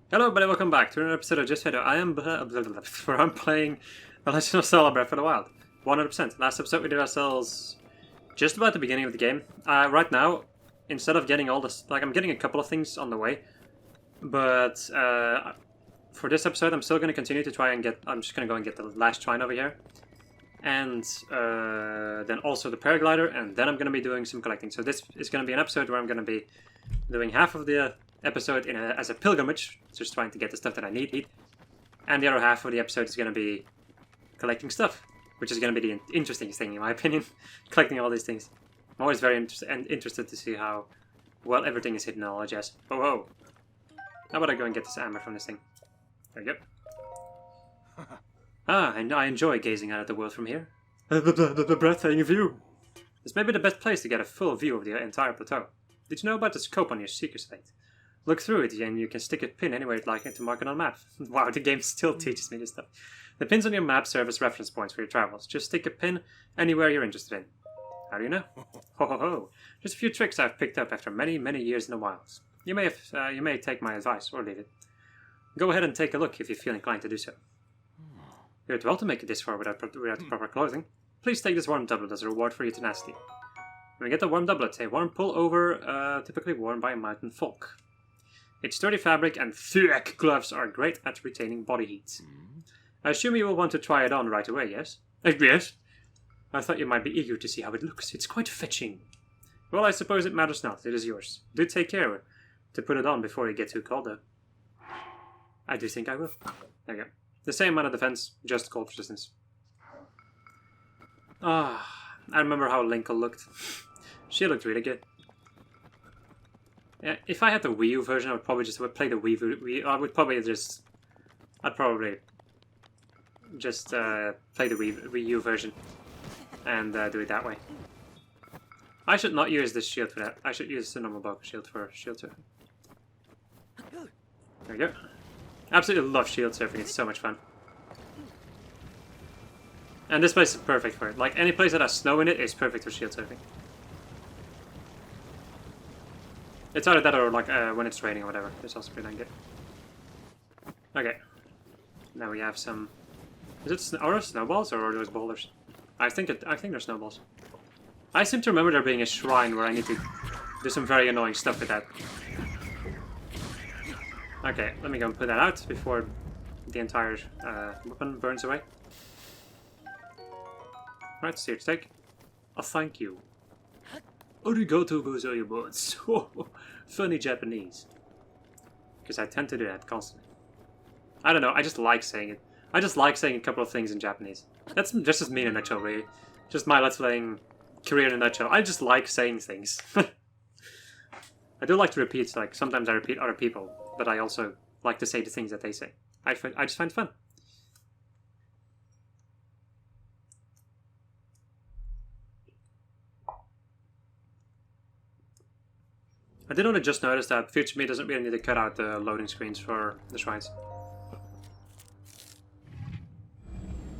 Hello everybody, welcome back to another episode of Just Video. I am where I'm playing The Legend of Zelda Breath of the Wild. 100%. Last episode we did ourselves just about the beginning of the game. Right now, instead of getting all this, I'm getting a couple of things on the way. But for this episode I'm still going to continue to try and I'm just going to go and get the last shrine over here. And then also the Paraglider, and then I'm going to be doing some collecting. So this is going to be an episode where I'm going to be doing half of the episode as a pilgrimage, just trying to get the stuff that I need, and the other half of the episode is going to be collecting stuff, which is going to be the interesting thing in my opinion, collecting all these things. I'm always very interested to see how well everything is hidden and all that jazz. Oh, whoa. How about I go and get this amber from this thing? There we go. And I enjoy gazing out at the world from here. The breathtaking view. This may be the best place to get a full view of the entire plateau. Did you know about the scope on your seeker slate? Look through it and you can stick a pin anywhere you'd like to mark it on a map. Wow, the game still teaches me this stuff. The pins on your map serve as reference points for your travels. Just stick a pin anywhere you're interested in. How do you know? Ho ho ho. Just a few tricks I've picked up after many years in the wilds. You may take my advice or leave it. Go ahead and take a look if you feel inclined to do so. You're well to make it this far without proper clothing. Please take this warm doublet as a reward for your tenacity. When you get the warm doublet, a warm pullover typically worn by mountain folk. Its sturdy fabric and thick gloves are great at retaining body heat. I assume you will want to try it on right away, yes? Yes. I thought you might be eager to see how it looks. It's quite fetching. Well, I suppose it matters not. It is yours. Do take care to put it on before you get too cold, though. I do think I will. There you go. The same amount of defense, just cold resistance. I remember how Linkle looked. She looked really good. Yeah, if I had the Wii U version, I would probably just play the Wii. I'd probably just play the Wii U version and do it that way. I should not use this shield for that. I should use the normal bow shield for shield surfing. There we go. Absolutely love shield surfing. It's so much fun. And this place is perfect for it. Like any place that has snow in it is perfect for shield surfing. It's either that or like when it's raining or whatever. It's also pretty dang good. Okay. Now we have some. Are there snowballs or are those boulders? I think they're snowballs. I seem to remember there being a shrine where I need to do some very annoying stuff with that. Okay, let me go and put that out before the entire weapon burns away. Right, see your take. Oh, thank you. Arigato gozaimasu. Funny Japanese. Because I tend to do that constantly. I don't know, I just like saying it. I just like saying a couple of things in Japanese. That's just as me in a nutshell, really. Just my Let's Playing career in a nutshell. I just like saying things. I do like to repeat, like, sometimes I repeat other people, but I also like to say the things that they say. I just find it fun. I did only just notice that Future Me doesn't really need to cut out the loading screens for the shrines.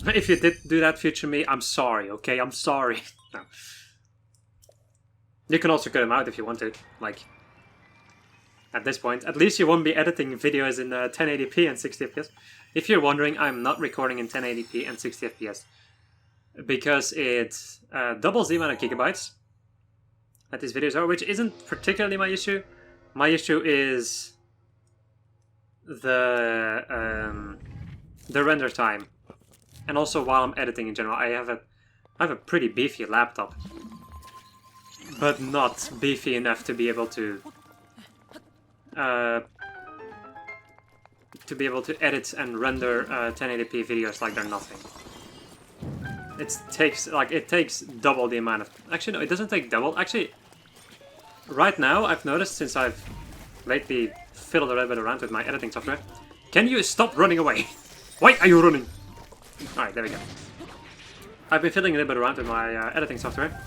If you did do that, Future Me, I'm sorry, okay? I'm sorry. No. You can also cut them out if you want to. Like, at this point, at least you won't be editing videos in 1080p and 60 FPS. If you're wondering, I'm not recording in 1080p and 60 FPS. Because it doubles the amount of gigabytes that these videos are, which isn't particularly my issue. My issue is the render time, and also while I'm editing in general. I have a pretty beefy laptop, but not beefy enough to be able to edit and render 1080p videos like they're nothing. It takes double the amount of... Actually, no, it doesn't take double. Actually, right now, I've noticed, since I've lately fiddled a little bit around with my editing software. Can you stop running away? Why are you running? Alright, there we go. I've been fiddling a little bit around with my editing software,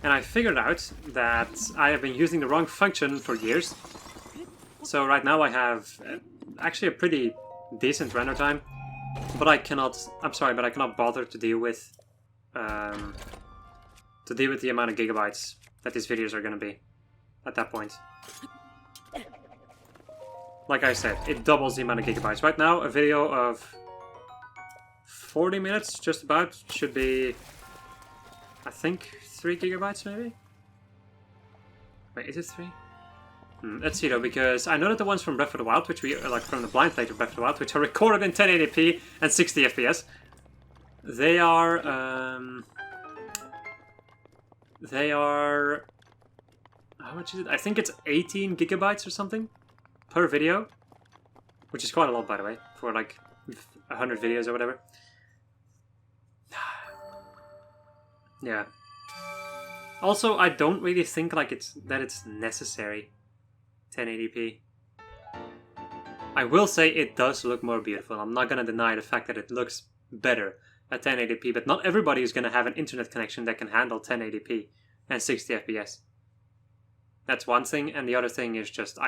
and I figured out that I have been using the wrong function for years. So right now I have actually a pretty decent render time. But I cannot. I'm sorry, but I cannot bother to deal with the amount of gigabytes that these videos are going to be at that point. like I said, it doubles the amount of gigabytes. Right now, a video of 40 minutes, just about, should be, I think, 3 gigabytes maybe? Wait, is it 3? Let's see though, because I know that the ones from Breath of the Wild, which we, like from the blind playthrough of Breath of the Wild, which are recorded in 1080p and 60 FPS, they are, how much is it? I think it's 18 gigabytes or something per video, which is quite a lot, by the way, for like 100 videos or whatever. Yeah. Also, I don't really think like it's necessary 1080p. I will say it does look more beautiful. I'm not gonna deny the fact that it looks better at 1080p, but not everybody is gonna have an internet connection that can handle 1080p and 60 FPS. That's one thing, and the other thing is just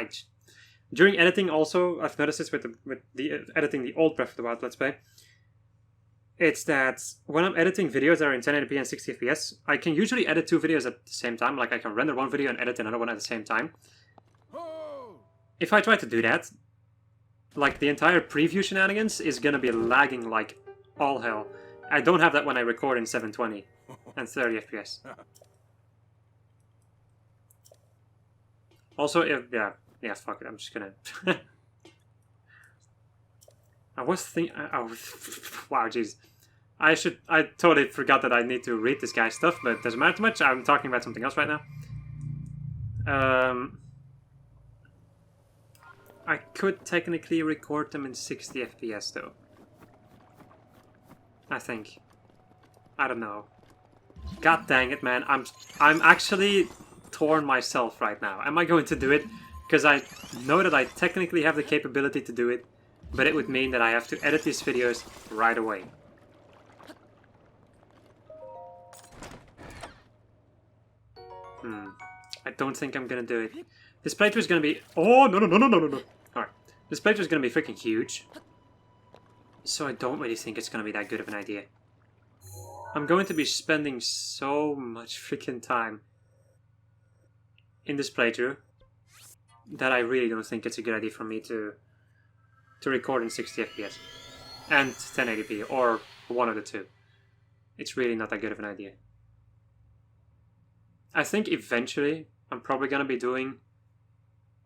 during editing also, I've noticed this with the editing the old Breath of the Wild Let's Play. It's that when I'm editing videos that are in 1080p and 60 FPS, I can usually edit 2 videos at the same time. Like I can render one video and edit another one at the same time. If I try to do that, like the entire preview shenanigans is gonna be lagging like all hell. I don't have that when I record in 720 and 30 FPS. Also, yeah, fuck it, I'm just gonna... I was thinking... wow, jeez. I totally forgot that I need to read this guy's stuff, but it doesn't matter too much. I'm talking about something else right now. I could technically record them in 60 FPS though. I think. I don't know. God dang it, man. I'm actually torn myself right now. Am I going to do it? Because I know that I technically have the capability to do it, but it would mean that I have to edit these videos right away. I don't think I'm gonna do it. This playthrough is gonna be... Oh, no. Alright. This playthrough is gonna be freaking huge. So I don't really think it's gonna be that good of an idea. I'm going to be spending so much freaking time in this playthrough that I really don't think it's a good idea for me to record in 60 FPS and 1080p, or one of the two. It's really not that good of an idea. I think eventually I'm probably gonna be doing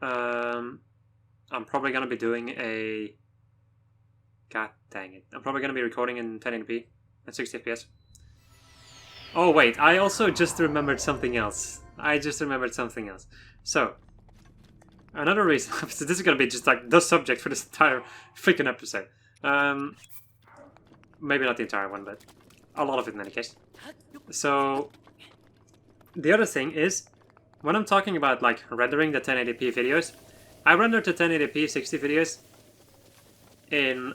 a... God dang it. I'm probably gonna be recording in 1080p at 60 FPS. Oh wait, I also just remembered something else. So, another reason... so this is gonna be just like the subject for this entire freaking episode. Maybe not the entire one, but a lot of it in any case. So, the other thing is, when I'm talking about like rendering the 1080p videos, I render the 1080p 60 videos in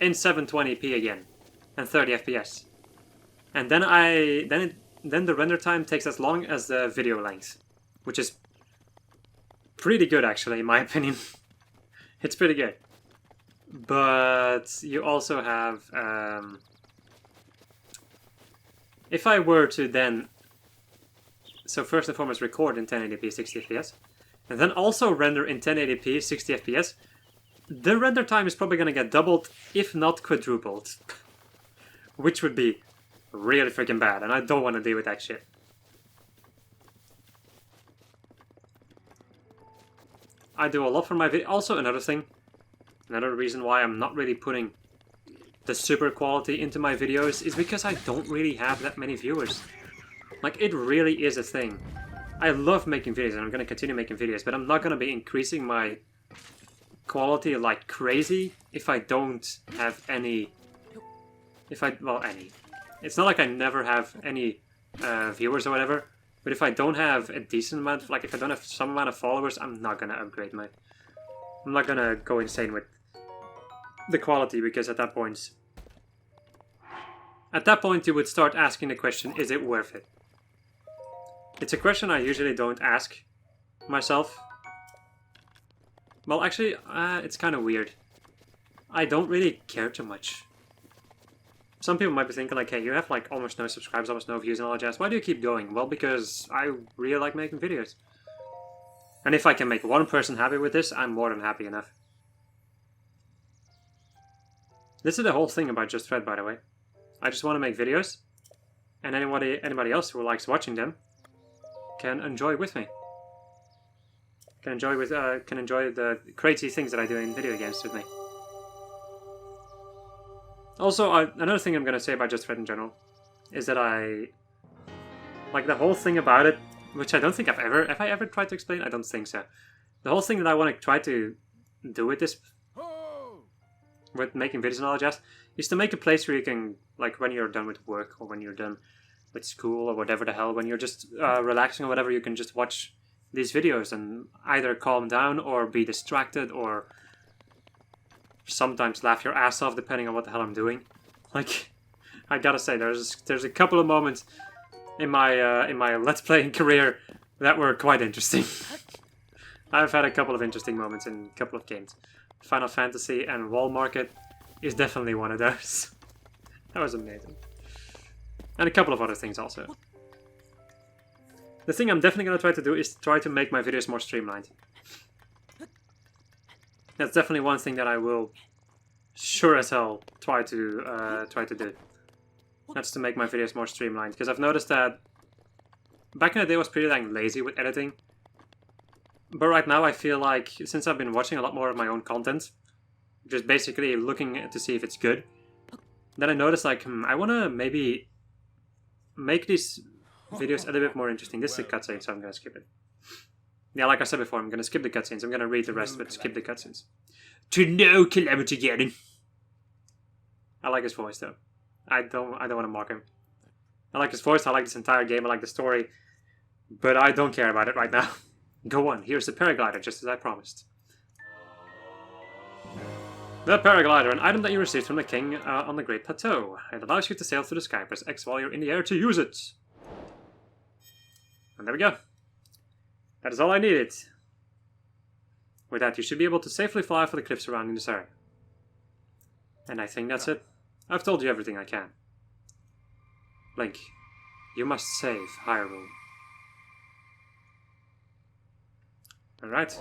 720p again and 30 FPS, and then then the render time takes as long as the video length, which is pretty good actually in my opinion. It's pretty good, but you also have if I were to then, so first and foremost record in 1080p 60 FPS and then also render in 1080p 60 FPS, the render time is probably gonna get doubled, if not quadrupled. Which would be really freaking bad, and I don't want to deal with that shit. I do a lot for my video. Also, another reason why I'm not really putting the super quality into my videos is because I don't really have that many viewers. Like, it really is a thing. I love making videos, and I'm gonna continue making videos, but I'm not gonna be increasing my quality like crazy if I don't have any... any. It's not like I never have any viewers or whatever, but if I don't have a decent amount, like if I don't have some amount of followers, I'm not gonna upgrade my... I'm not gonna go insane with the quality, because at that point you would start asking the question, is it worth it? It's a question I usually don't ask myself. Well, actually, it's kind of weird. I don't really care too much. Some people might be thinking like, hey, you have like almost no subscribers, almost no views and all that jazz. Why do you keep going? Well, because I really like making videos. And if I can make one person happy with this, I'm more than happy enough. This is the whole thing about Just Fred, by the way. I just want to make videos, and anybody else who likes watching them can enjoy with me. Can enjoy the crazy things that I do in video games with me. Also, another thing I'm gonna say about Just Fred in general is that I like the whole thing about it, which I don't think have I ever tried to explain? I don't think so. The whole thing that I want to try to do with this, with making videos and all that jazz, is to make a place where you can, like, when you're done with work or when you're done with school or whatever the hell, when you're just relaxing or whatever, you can just watch these videos and either calm down or be distracted or sometimes laugh your ass off depending on what the hell I'm doing. Like, I gotta say, there's a couple of moments in my Let's Playing career that were quite interesting. I've had a couple of interesting moments in a couple of games. Final Fantasy and Wall Market is definitely one of those. That was amazing. And a couple of other things also. The thing I'm definitely going to try to do is try to make my videos more streamlined. That's definitely one thing that I will sure as hell try to do. That's to make my videos more streamlined, because I've noticed that back in the day I was pretty dang lazy with editing. But right now I feel like, since I've been watching a lot more of my own content, just basically looking to see if it's good, then I noticed like, I want to maybe make these videos a little bit more interesting. This is a cutscene, so I'm going to skip it. Yeah, like I said before, I'm going to skip the cutscenes. I'm going to read the rest, but skip the cutscenes. To no calamity Ganon. I like his voice though. I don't want to mock him. I like his voice, I like this entire game, I like the story, but I don't care about it right now. Go on, here's the Paraglider, just as I promised. The Paraglider, an item that you received from the king on the Great Plateau. It allows you to sail through the sky. Press X while you're in the air to use it. And there we go. That is all I needed. With that, you should be able to safely fly for the cliffs surrounding this area. And I think that's it. I've told you everything I can. Link, you must save Hyrule. Alright.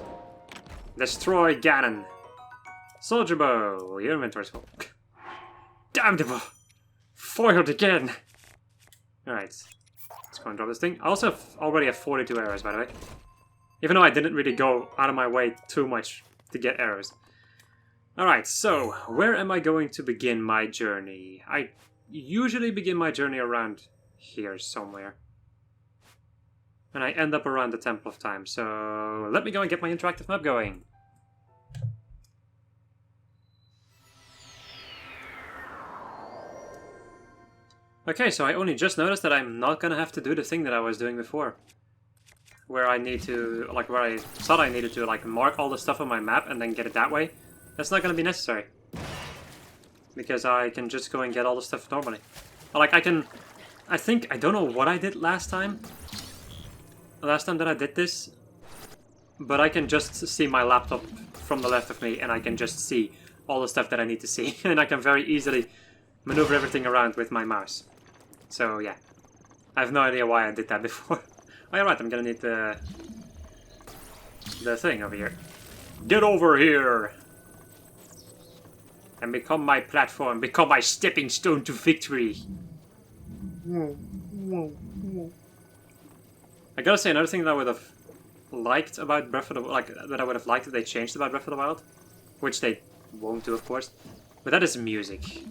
Destroy Ganon. Soldier bow. Your inventory's full. Damn the bow. Foiled again. Alright. Let's go and drop this thing. I also already have 42 arrows, by the way. Even though I didn't really go out of my way too much to get arrows. Alright, so where am I going to begin my journey? I usually begin my journey around here somewhere. And I end up around the Temple of Time, so let me go and get my interactive map going. Okay, so I only just noticed that I'm not gonna have to do the thing that I was doing before. Where I need to, like, where I thought I needed to, like, mark all the stuff on my map and then get it that way. That's not gonna be necessary. Because I can just go and get all the stuff normally. Like, I don't know what I did last time. Last time that I did this. But I can just see my laptop from the left of me and I can just see all the stuff that I need to see. And I can very easily maneuver everything around with my mouse. So, yeah. I have no idea why I did that before. Oh, yeah, right, I'm gonna need the thing over here. Get over here! And become my platform, become my stepping stone to victory. I gotta say, another thing that I would have liked about Breath of the Wild, that I would have liked if they changed about Breath of the Wild, which they won't do, of course, but that is music.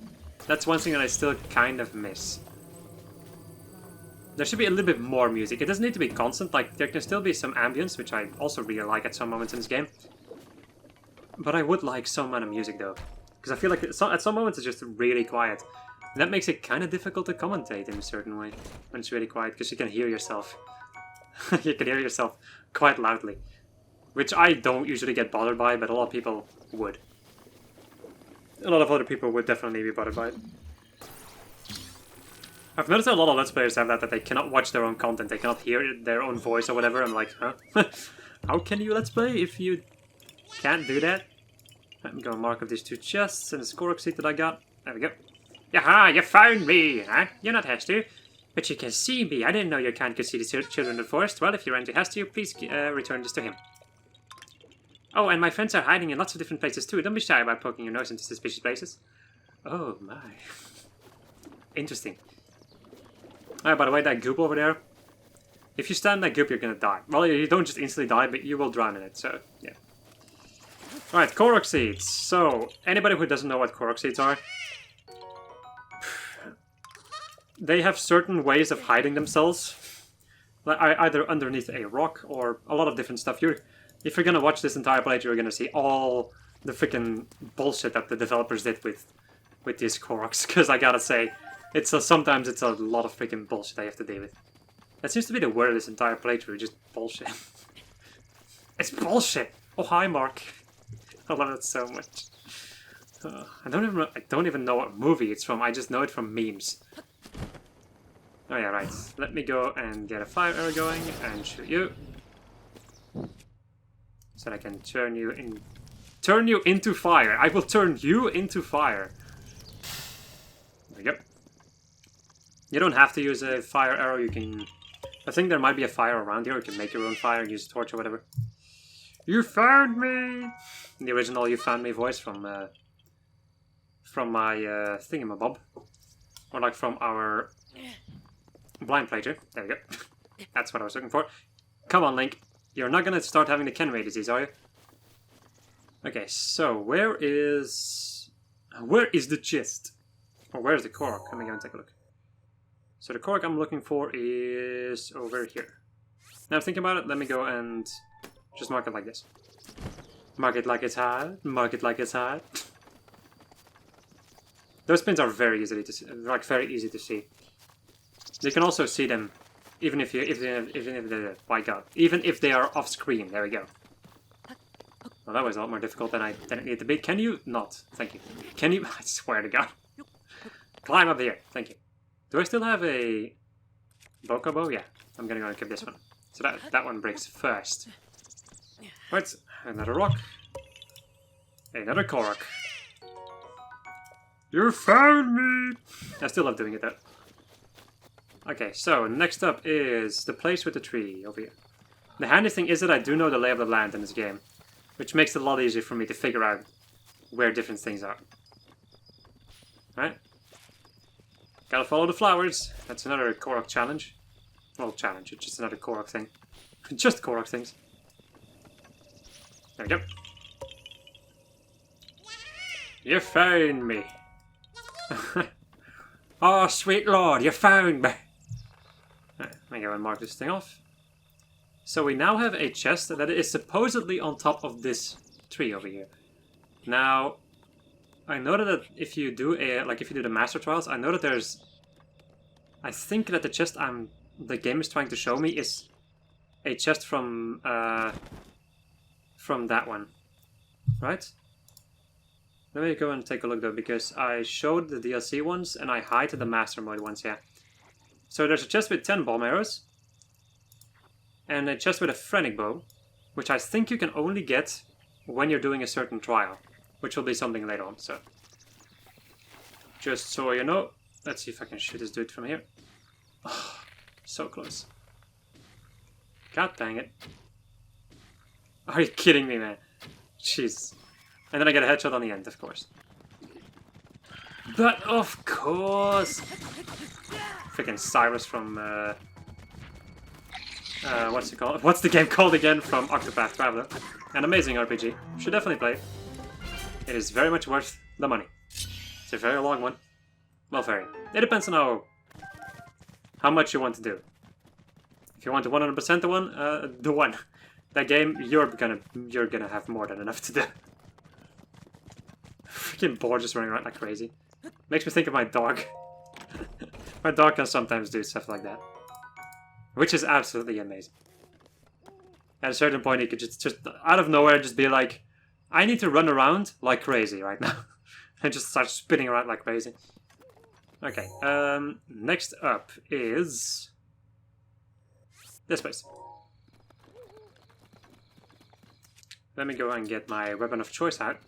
That's one thing that I still kind of miss. There should be a little bit more music. It doesn't need to be constant, like, there can still be some ambience, which I also really like at some moments in this game. But I would like some amount of music, though. Because I feel like at some moments it's just really quiet. And that makes it kind of difficult to commentate in a certain way, when it's really quiet, because you can hear yourself. You can hear yourself quite loudly. Which I don't usually get bothered by, but a lot of people would. A lot of other people would definitely be bothered by it. I've noticed that a lot of Let's Players have that they cannot watch their own content, they cannot hear their own voice or whatever. I'm like, huh? How can you Let's Play if you can't do that? I'm gonna mark up these two chests and the korok seed that I got. There we go. Yaha, you found me! Huh? You're not Hestu, but you can see me. I didn't know your kind could see the children of the forest. Well, if you're into Hestu, please return this to him. Oh, and my friends are hiding in lots of different places too. Don't be shy about poking your nose into suspicious places. Oh my. Interesting. Oh, by the way, that goop over there. If you stand in that goop, you're gonna die. Well, you don't just instantly die, but you will drown in it, so, yeah. Alright, korok seeds. So, anybody who doesn't know what korok seeds are, they have certain ways of hiding themselves. Like, either underneath a rock or a lot of different stuff. If you're gonna watch this entire playthrough, you're gonna see all the freaking bullshit that the developers did with these koroks. Because I gotta say, sometimes it's a lot of freaking bullshit I have to deal with. That seems to be the word of this entire playthrough, just bullshit. It's bullshit! Oh, hi, Mark. I love it so much. I don't even know what movie it's from, I just know it from memes. Oh yeah, right. Let me go and get a fire arrow going and shoot you. So that I can turn you into fire. I will turn you into fire. There we go. You don't have to use a fire arrow, you can... I think there might be a fire around here, you can make your own fire, use a torch or whatever. You found me! The original "You Found Me" voice from my thingamabob. Or like from our blind playthrough. There we go. That's what I was looking for. Come on, Link. You're not gonna start having the Kenway disease, are you? Okay, so where is the chest? Or where's the korok? Let me go and take a look. So the korok I'm looking for is over here. Now thinking about it, let me go and just mark it like this. Mark it like it's hot. Mark it like it's hot. Those pins are very easy to see, very easy to see. You can also see them, even if they are off screen. There we go. Well, that was a lot more difficult than it needed to be. Can you not? Thank you. Can you? I swear to God. Climb up here. Thank you. Do I still have a bokobo? Yeah. I'm gonna go and keep this one. So that one breaks first. Right. Another rock. Another korok. You found me! I still love doing it though. Okay, so next up is the place with the tree over here. The handy thing is that I do know the lay of the land in this game, which makes it a lot easier for me to figure out where different things are. Right? Gotta follow the flowers. That's another korok challenge. Well, challenge, it's just another korok thing. Just korok things. There we go. You found me. Oh, sweet lord, you found me. Right, let me go and mark this thing off. So we now have a chest that is supposedly on top of this tree over here. Now, I know that if you do the master trials, I know that there's... I think that the chest the game is trying to show me is a chest from that one, right? Let me go and take a look though, because I showed the DLC ones and I hid the master mode ones, yeah. So there's a chest with 10 bomb arrows, and a chest with a phrenic bow, which I think you can only get when you're doing a certain trial, which will be something later on, so. Just so you know, let's see if I can shoot this dude from here. Oh, so close. God dang it. Are you kidding me, man? Jeez. And then I get a headshot on the end, of course. But of course! Freaking Cyrus from, what's it called? What's the game called again? From Octopath Traveler. An amazing RPG. Should definitely play it. It is very much worth the money. It's a very long one. Well, very. It depends on how much you want to do. If you want to 100% the one. That game, you're gonna have more than enough to do. Freaking boar just running around like crazy. Makes me think of my dog. My dog can sometimes do stuff like that. Which is absolutely amazing. At a certain point, he could just out of nowhere just be like, I need to run around like crazy right now. And just start spinning around like crazy. Okay, next up is this place. Let me go and get my weapon of choice out.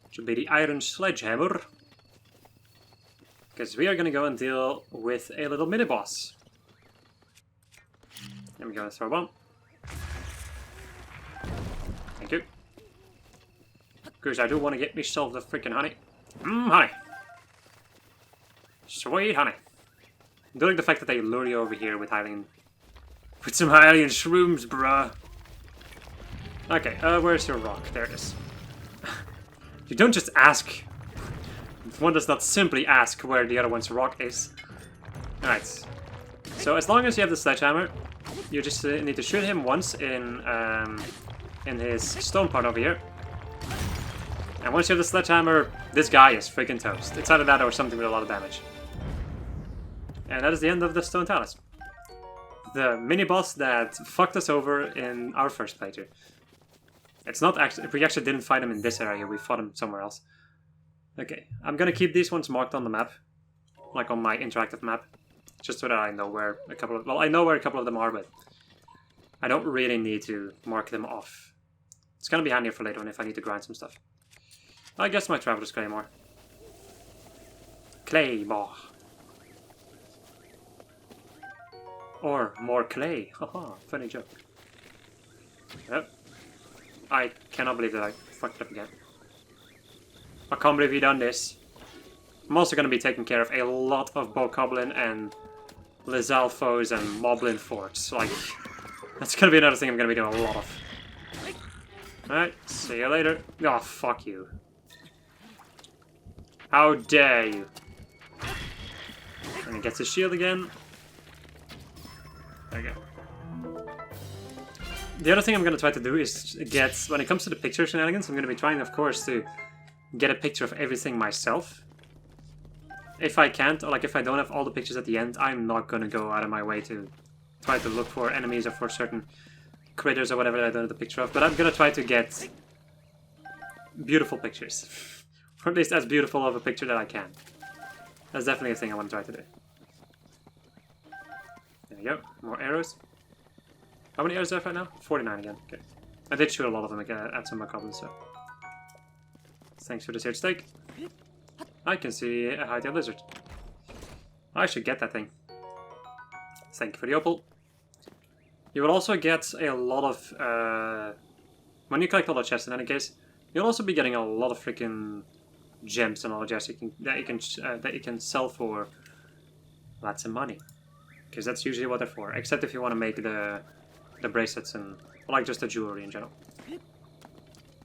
Which will be the iron sledgehammer. Because we are going to go and deal with a little mini-boss. Let me go and throw a bomb. Thank you. Because I do want to get myself the freaking honey. Honey. Sweet honey. I do like the fact that they lure you over here with Hylian. With some Hylian shrooms, bruh. Okay, where's your rock? There it is. You don't just ask. One does not simply ask where the other one's rock is. Alright. So as long as you have the sledgehammer, you just need to shoot him once in his stone part over here. And once you have the sledgehammer, this guy is freaking toast. It's either that or something with a lot of damage. And that is the end of the Stone Talus. The mini-boss that fucked us over in our first playthrough. It's not actually... We actually didn't fight him in this area, we fought him somewhere else. Okay, I'm gonna keep these ones marked on the map. Like on my interactive map. Just so that I know where a couple of... Well, I know where a couple of them are, but... I don't really need to mark them off. It's gonna be handier for later on if I need to grind some stuff. I guess my Traveler's Claymore. Claymore. Or more clay. Haha, funny joke. Yep. I cannot believe that I fucked up again. I can't believe you done this. I'm also going to be taking care of a lot of Bokoblin and Lizalfos and Moblin forts. Like, that's going to be another thing I'm going to be doing a lot of. Alright, see you later. Oh, fuck you. How dare you. And he gets his shield again. There we go. The other thing I'm going to try to do is get, when it comes to the picture shenanigans, I'm going to be trying, of course, to get a picture of everything myself. If I can't, or like if I don't have all the pictures at the end, I'm not going to go out of my way to try to look for enemies or for certain critters or whatever that I don't have the picture of. But I'm going to try to get beautiful pictures. Or at least as beautiful of a picture that I can. That's definitely a thing I want to try to do. There we go. More arrows. How many arrows do I have right now? 49 again. Okay. I did shoot a lot of them again at some Bokoblins, so... Thanks for the seared steak. I can see a high-tailed lizard. I should get that thing. Thank you for the opal. You will also get a lot of... when you collect all the chests in any case, you'll also be getting a lot of freaking gems and all the chests that you can sell for lots of money. Because that's usually what they're for. Except if you want to make the bracelets and like just the jewelry in general.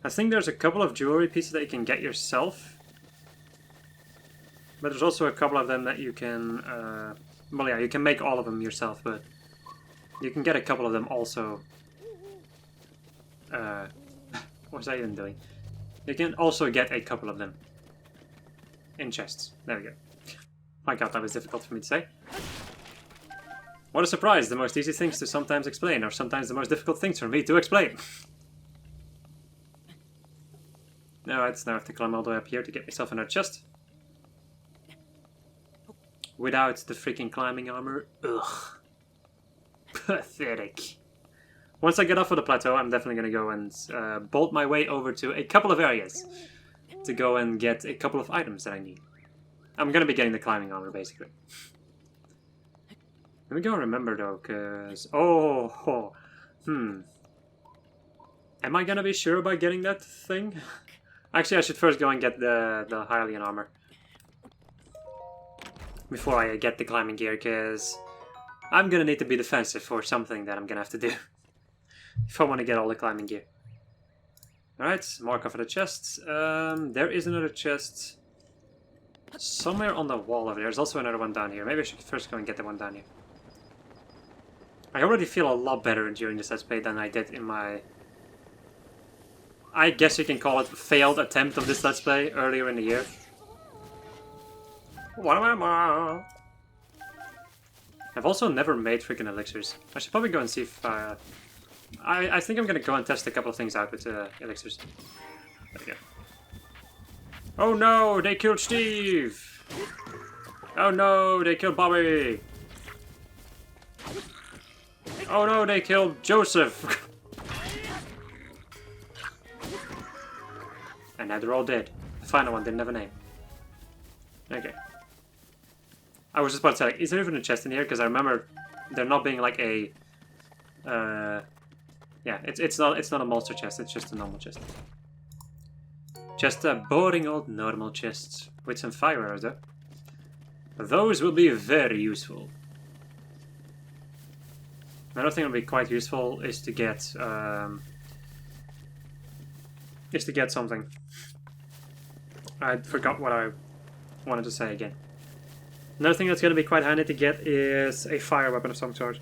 I think there's a couple of jewelry pieces that you can get yourself. But there's also a couple of them that you can... well, yeah, you can make all of them yourself, but... You can get a couple of them also... what was I even doing? You can also get a couple of them. In chests. There we go. My god, that was difficult for me to say. What a surprise! The most easy things to sometimes explain, or sometimes the most difficult things for me to explain. Now I have to climb all the way up here to get myself another chest. Without the freaking climbing armor. Ugh. Pathetic. Once I get off of the plateau, I'm definitely going to go and bolt my way over to a couple of areas. To go and get a couple of items that I need. I'm going to be getting the climbing armor, basically. Let me go remember, though, because... Am I going to be sure about getting that thing? Actually, I should first go and get the Hylian armor. Before I get the climbing gear, because... I'm going to need to be defensive for something that I'm going to have to do. If I want to get all the climbing gear. Alright, mark off of the chests. There is another chest somewhere on the wall over there. There's also another one down here. Maybe I should first go and get the one down here. I already feel a lot better during this let's play than I did in my... I guess you can call it failed attempt of this let's play earlier in the year. I've also never made freaking elixirs. I should probably go and see if... I think I'm gonna go and test a couple of things out with elixirs. There we go. Oh no, they killed Steve! Oh no, they killed Bobby! Oh no, they killed Joseph! And now they're all dead. The final one didn't have a name. Okay. I was just about to say, like, is there even a chest in here? Because I remember there not being like a Yeah, it's not a monster chest, it's just a normal chest. Just a boring old normal chest with some fire arrows though. Those will be very useful. Another thing that will be quite useful is to get something. I forgot what I wanted to say again. Another thing that's going to be quite handy to get is a fire weapon of some sort.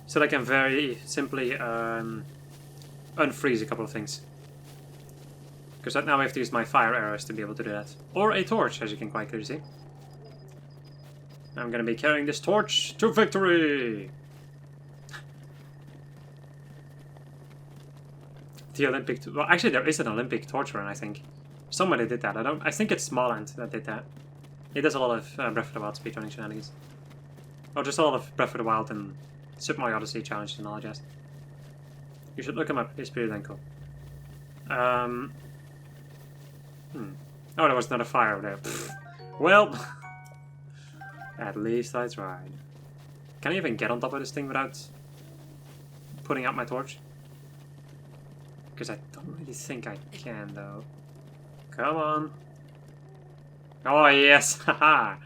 So that I can very simply unfreeze a couple of things. Because right now I have to use my fire arrows to be able to do that. Or a torch, as you can quite clearly see. I'm going to be carrying this torch to victory! The Olympic... Well, actually there is an Olympic torch run, I think. Somebody did that. I think it's Smalland that did that. He does a lot of Breath of the Wild speedrunning shenanigans. Or just a lot of Breath of the Wild and Super Mario Odyssey challenges and all that jazz. You should look him up. He's pretty damn cool. Oh, there was not a fire over there. Pfft. Well, at least I tried. Can I even get on top of this thing without putting out my torch? Because I don't really think I can, though. Come on. Oh, yes! Haha!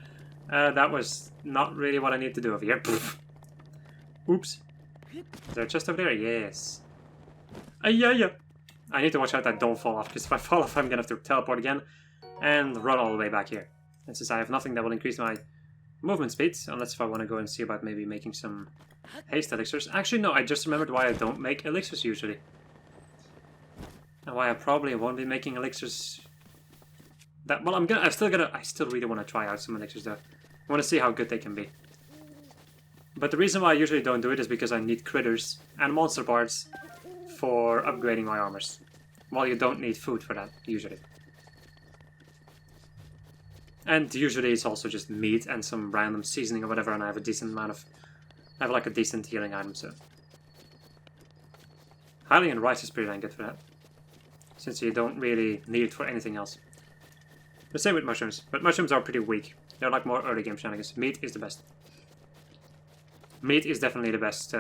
That was not really what I need to do over here. Oops. Is there a chest over there? Yes. Yeah. I need to watch out that I don't fall off, because if I fall off, I'm gonna have to teleport again and run all the way back here. And since I have nothing that will increase my movement speed, unless if I want to go and see about maybe making some haste elixirs. Actually, no, I just remembered why I don't make elixirs usually. And why I probably won't be making elixirs. Well, I still really want to try out some elixirs though. I want to see how good they can be. But the reason why I usually don't do it is because I need critters and monster parts for upgrading my armors. While you don't need food for that, usually. And usually it's also just meat and some random seasoning or whatever, and I have a decent amount of... I have like a decent healing item, so... Hiling and rice is pretty dang good for that. Since you don't really need it for anything else. The same with mushrooms, but mushrooms are pretty weak. They're like more early game shenanigans. Meat is the best. Meat is definitely the best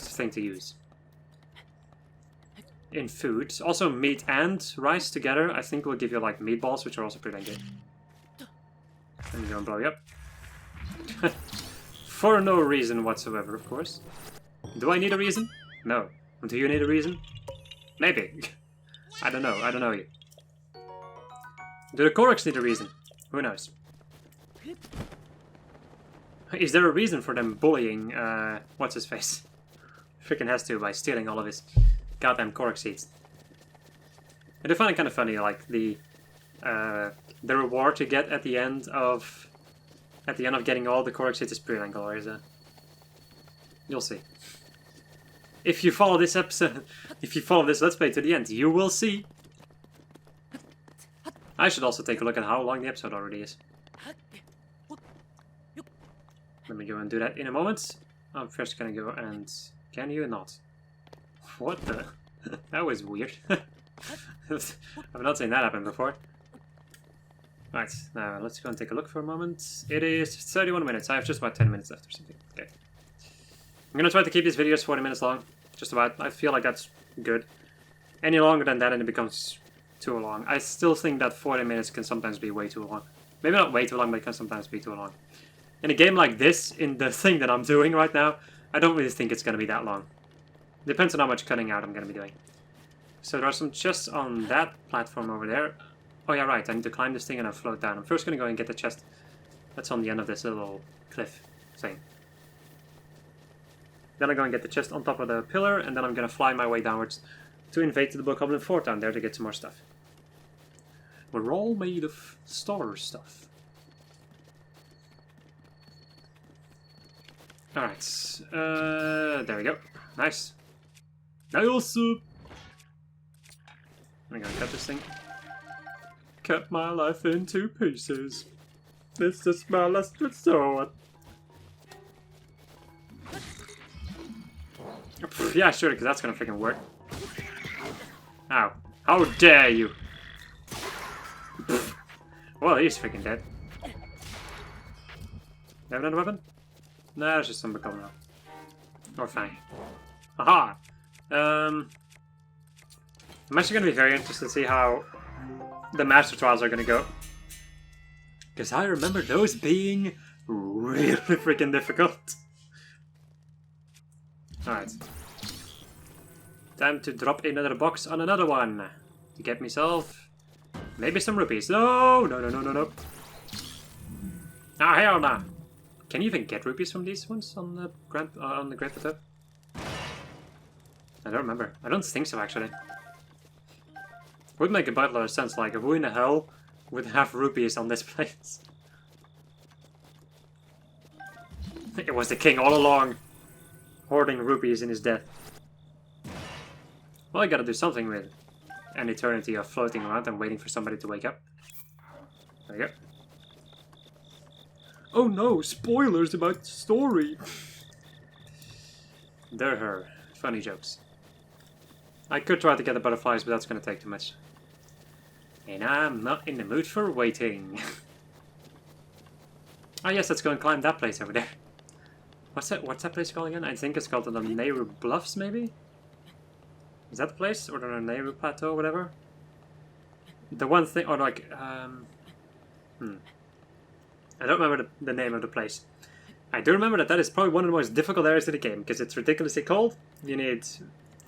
thing to use. In food. Also meat and rice together I think will give you like meatballs, which are also pretty dang good. I'm gonna blow you up. For no reason whatsoever, of course. Do I need a reason? No. Do you need a reason? Maybe. I don't know you. Do the koroks need a reason? Who knows? Is there a reason for them bullying, what's his face? Freaking has to by stealing all of his goddamn korok seeds. I do find it kind of funny, like the reward you get at the end of getting all the korok seeds is pretty dang glorious. You'll see. If you follow this episode, if you follow this Let's Play to the end, you will see. I should also take a look at how long the episode already is. Let me go and do that in a moment. I'm first gonna go and... Can you not? What the? That was weird. I've not seen that happen before. Right, now let's go and take a look for a moment. It is 31 minutes. I have just about 10 minutes left or something. Okay. I'm gonna try to keep these videos 40 minutes long. Just about. I feel like that's good. Any longer than that and it becomes too long. I still think that 40 minutes can sometimes be way too long. Maybe not way too long, but it can sometimes be too long. In a game like this, in the thing that I'm doing right now, I don't really think it's going to be that long. Depends on how much cutting out I'm going to be doing. So there are some chests on that platform over there. Oh yeah, right, I need to climb this thing and I'll float down. I'm first going to go and get the chest that's on the end of this little cliff thing. Then I'm going to get the chest on top of the pillar, and then I'm going to fly my way downwards to invade the Bokoblin Fort down there to get some more stuff. We're all made of star stuff. Alright, there we go. Nice. Nice! I'm gonna cut this thing. Cut my life into pieces. This is my last resort. Yeah, sure, because that's gonna freaking work. Ow. How dare you! Well, he's freaking dead. You have another weapon? No, it's just some Bokoblin now. Or Fang. Aha! I'm actually going to be very interested to see how the Master Trials are going to go. Because I remember those being really freaking difficult. Alright. Time to drop another box on another one. To get myself maybe some rupees. No! No, no, no, no, no. Ah, hell nah. Can you even get rupees from these ones on the Great Plateau? I don't remember. I don't think so, actually. Would make a lot of sense, like, who in the hell would have rupees on this place? It was the king all along, hoarding rupees in his death. Well, I gotta do something with an eternity of floating around and waiting for somebody to wake up. There you go. Oh no, spoilers about the story! They're her. Funny jokes. I could try to get the butterflies, but that's gonna take too much. And I'm not in the mood for waiting. Oh yes, let's go and climb that place over there. What's that place called again? I think it's called the Nehru Bluffs, maybe? Is that the place? Or the Nehru Plateau, whatever? The one thing, or like, I don't remember the name of the place. I do remember that is probably one of the most difficult areas of the game, because it's ridiculously cold. You need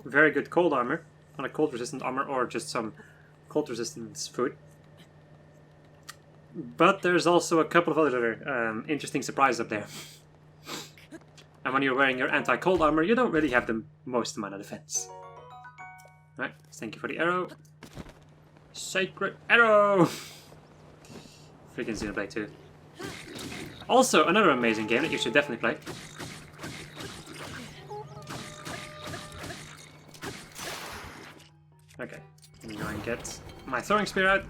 very good cold armor, not a cold resistant armor, or just some cold resistance food. But there's also a couple of other interesting surprises up there. And when you're wearing your anti-cold armor, you don't really have the most amount of defense. Right, thank you for the arrow. Sacred arrow! Freaking Xenoblade 2. Also, another amazing game that you should definitely play. Okay, let me go and get my throwing spear out.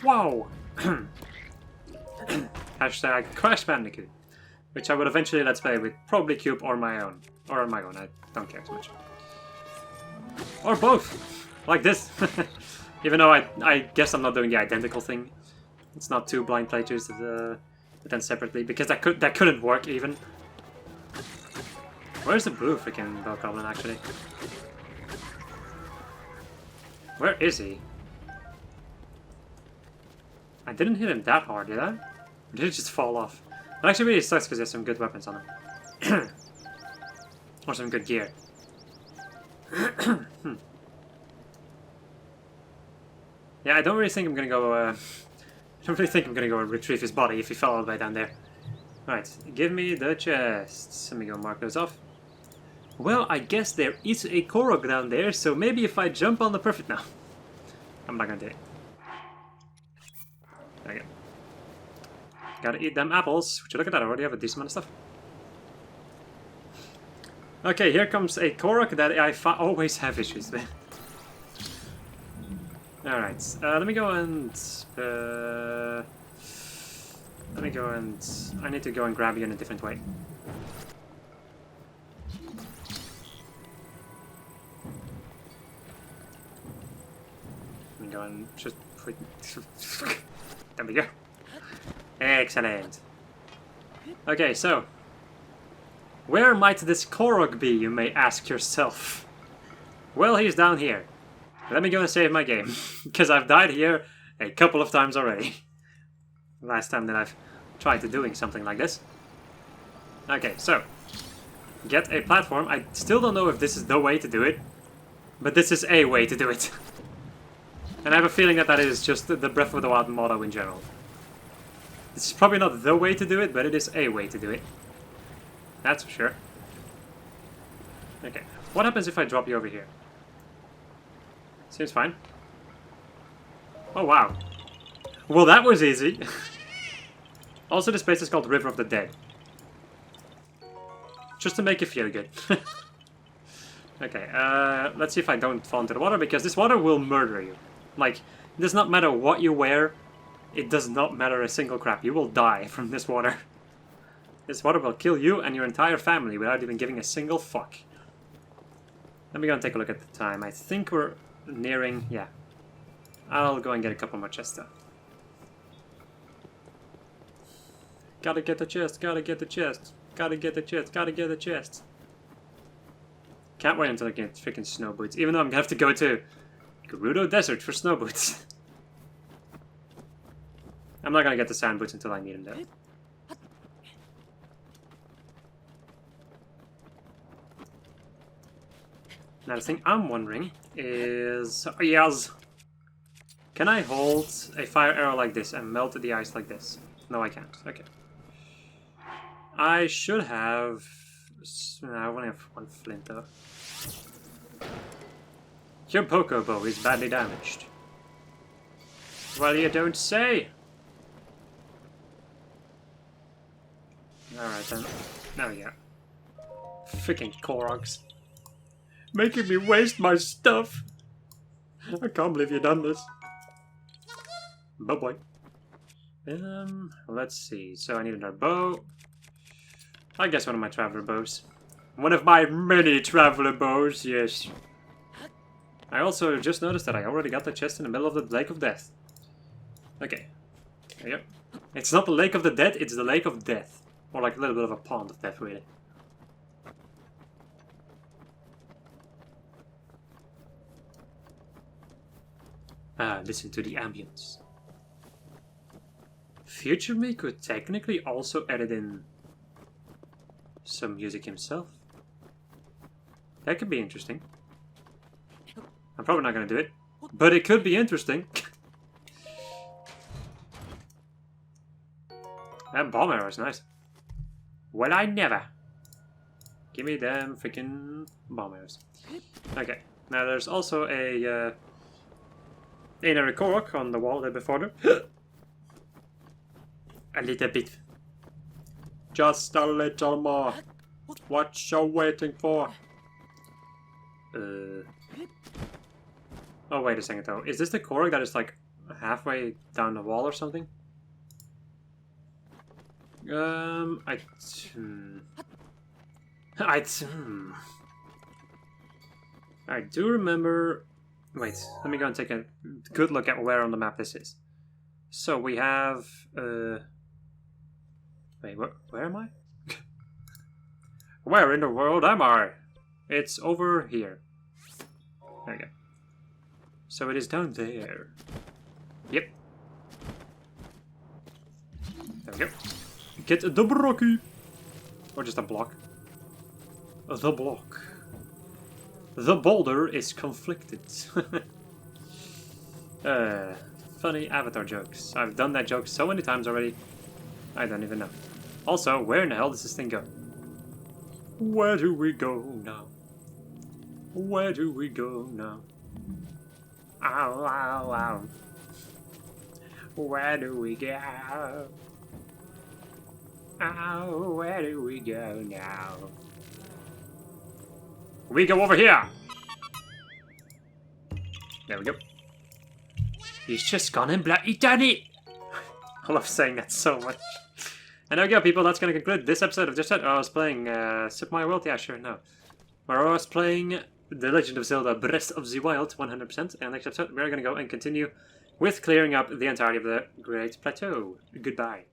Wow! Hashtag Crash Bandicoot. Which I would eventually let's play with probably Cube or my own. Or on my own, I don't care too much. Or both! Like this! Even though I guess I'm not doing the identical thing. It's not two blind playthroughs but then separately, because that couldn't work even. Where's the blue freaking Bell Goblin actually? Where is he? I didn't hit him that hard, did I? Or did it just fall off? It actually really sucks because there's some good weapons on him. Or some good gear. Yeah, I don't really think I'm gonna go, I don't really think I'm gonna go and retrieve his body if he fell all the way down there. Right, give me the chests. Let me go mark those off. Well, I guess there is a korok down there, so maybe if I jump on the perfect... No. I'm not gonna do it. There you go. Gotta eat them apples. Would you look at that? I already have a decent amount of stuff. Okay, here comes a korok that I always have issues with. Alright, let me go and... let me go and... I need to go and grab you in a different way. Let me go and just... There we go. Excellent. Okay, so... where might this korok be, you may ask yourself? Well, he's down here. Let me go and save my game, because I've died here a couple of times already. Last time that I've tried to doing something like this. Okay, so... get a platform. I still don't know if this is the way to do it, but this is a way to do it. And I have a feeling that that is just the Breath of the Wild motto in general. This is probably not the way to do it, but it is a way to do it. That's for sure. Okay, what happens if I drop you over here? Seems fine. Oh wow. Well, that was easy. Also, this place is called River of the Dead. Just to make you feel good. Okay, let's see if I don't fall into the water, because this water will murder you. Like, it does not matter what you wear, it does not matter a single crap. You will die from this water. This water will kill you and your entire family without even giving a single fuck. Let me go and take a look at the time. I think we're nearing... yeah. I'll go and get a couple more chests though. Gotta get the chest, gotta get the chest, gotta get the chest, gotta get the chest. Can't wait until I get freaking snow boots, even though I'm gonna have to go to Gerudo Desert for snow boots. I'm not gonna get the sand boots until I need them though. Now the thing I'm wondering is... yes! Can I hold a fire arrow like this and melt the ice like this? No, I can't. Okay. I should have... no, I only have one flint though. Your Pokébow is badly damaged. Well, you don't say! Alright then. There we go. Freaking koroks. Making me waste my stuff! I can't believe you've done this. Bye-bye. Let's see. So I need another bow. I guess one of my traveler bows. One of my many traveler bows, yes. I also just noticed that I already got the chest in the middle of the Lake of Death. Okay. There you go. It's not the Lake of the Dead, it's the Lake of Death. Or like a little bit of a pond of death, really. Ah, listen to the ambience. Future me could technically also edit in some music himself. That could be interesting. I'm probably not going to do it, but it could be interesting. That bomb arrow is nice. Well, I never. Give me them freaking bomb arrows. Okay, now there's also a another korok on the wall there before them. A little bit. Just a little more. What you waiting for? Oh, wait a second though. Is this the korok that is like halfway down the wall or something? I do remember... Wait, let me go and take a good look at where on the map this is. So we have... Wait, where am I? Where in the world am I? It's over here. There we go. So it is down there. Yep. There we go. Get the brocky! Or just a block. The block. The boulder is conflicted. Funny Avatar jokes. I've done that joke so many times already. I don't even know. Also, where in the hell does this thing go? Where do we go now? Where do we go now? Ow, ow, ow. Where do we go? Oh, where do we go now? We go over here! There we go. He's just gone and bloody done it! I love saying that so much. And there we go, people. That's going to conclude this episode of Just Chat. I was playing Super Mario World. Yeah, sure, no. Where I was playing The Legend of Zelda Breath of the Wild 100%. And next episode, we're going to go and continue with clearing up the entirety of the Great Plateau. Goodbye.